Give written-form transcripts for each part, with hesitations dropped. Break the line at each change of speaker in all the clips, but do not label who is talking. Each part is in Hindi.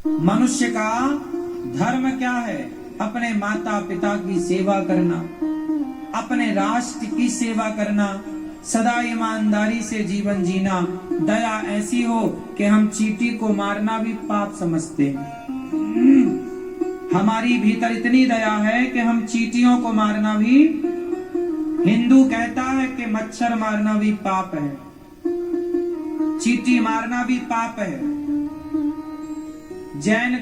मनुष्य का धर्म क्या है? अपने माता पिता की सेवा करना, अपने राष्ट्र की सेवा करना, सदा ईमानदारी से जीवन जीना। दया ऐसी हो कि हम चींटी को मारना भी पाप समझते हैं। हमारी भीतर इतनी दया है कि हम चींटियों को मारना भी, हिंदू कहता है कि मच्छर मारना भी पाप है, चींटी मारना भी पाप है। जैन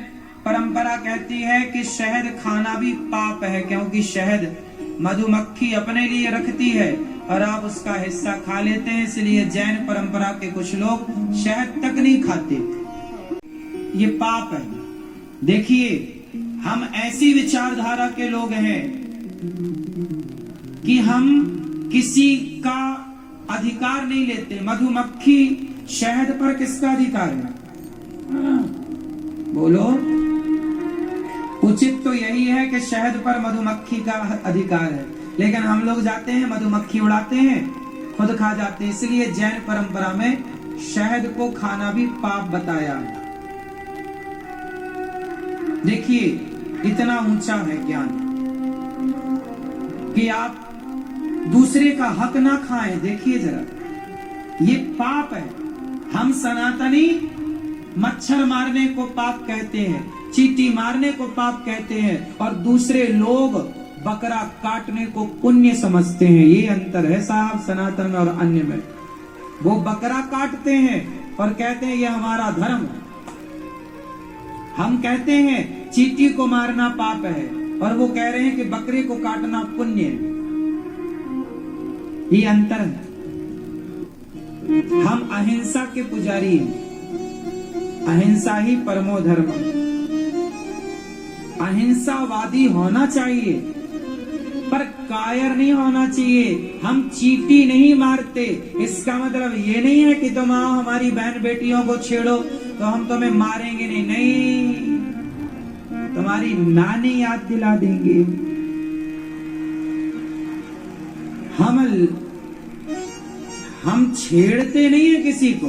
परंपरा कहती है कि शहद खाना भी पाप है, क्योंकि शहद मधुमक्खी अपने लिए रखती है और आप उसका हिस्सा खा लेते हैं, इसलिए जैन परंपरा के कुछ लोग शहद तक नहीं खाते। ये पाप है। देखिए, हम ऐसी विचारधारा के लोग हैं कि हम किसी का अधिकार नहीं लेते। मधुमक्खी शहद पर किसका अधिकार है? बोलो। उचित तो यही है कि शहद पर मधुमक्खी का अधिकार है, लेकिन हम लोग जाते हैं मधुमक्खी उड़ाते हैं, खुद खा जाते हैं। इसलिए जैन परंपरा में शहद को खाना भी पाप बताया है। देखिए, इतना ऊंचा है ज्ञान कि आप दूसरे का हक ना खाएं। देखिए जरा, ये पाप है। हम सनातनी मच्छर मारने को पाप कहते हैं, चींटी मारने को पाप कहते हैं, और दूसरे लोग बकरा काटने को पुण्य समझते हैं। ये अंतर है साहब सनातन में और अन्य में। वो बकरा काटते हैं और कहते हैं ये हमारा धर्म है। हम कहते हैं चींटी को मारना पाप है, और वो कह रहे हैं कि बकरे को काटना पुण्य है। ये अंतर है। हम अहिंसा के पुजारी हैं। अहिंसा ही परमो धर्म। अहिंसावादी होना चाहिए, पर कायर नहीं होना चाहिए। हम चींटी नहीं मारते, इसका मतलब ये नहीं है कि तुम आओ हमारी बहन बेटियों को छेड़ो तो हम तुम्हें मारेंगे नहीं। नहीं, तुम्हारी नानी याद दिला देंगे। हम छेड़ते नहीं है किसी को,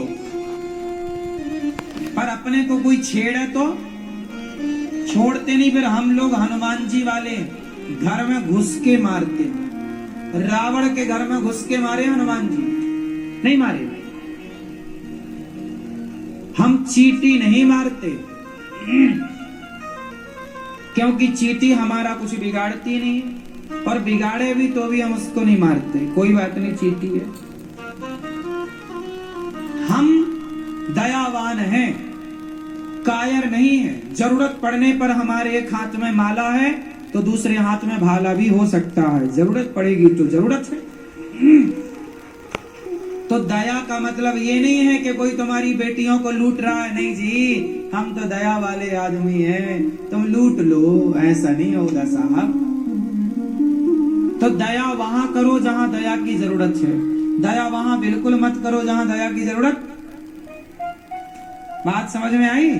पर अपने को कोई छेड़े तो छोड़ते नहीं। फिर हम लोग हनुमान जी वाले घर में घुस के मारते। रावण के घर में घुस के मारे हनुमान जी? नहीं मारे। हम चींटी नहीं मारते, क्योंकि चींटी हमारा कुछ बिगाड़ती नहीं, और बिगाड़े भी तो भी हम उसको नहीं मारते। कोई बात नहीं, चींटी है। हम दयावान हैं, कायर नहीं है। जरूरत पड़ने पर हमारे एक हाथ में माला है तो दूसरे हाथ में भाला भी हो सकता है। जरूरत पड़ेगी तो जरूरत है। तो दया का मतलब ये नहीं है कि कोई तुम्हारी बेटियों को लूट रहा है। नहीं जी, हम तो दया वाले आदमी हैं, तुम लूट लो, ऐसा नहीं होगा साहब। तो दया वहां करो जहां दया की जरूरत है। दया वहां बिल्कुल मत करो जहां दया की जरूरत। बात समझ में आई?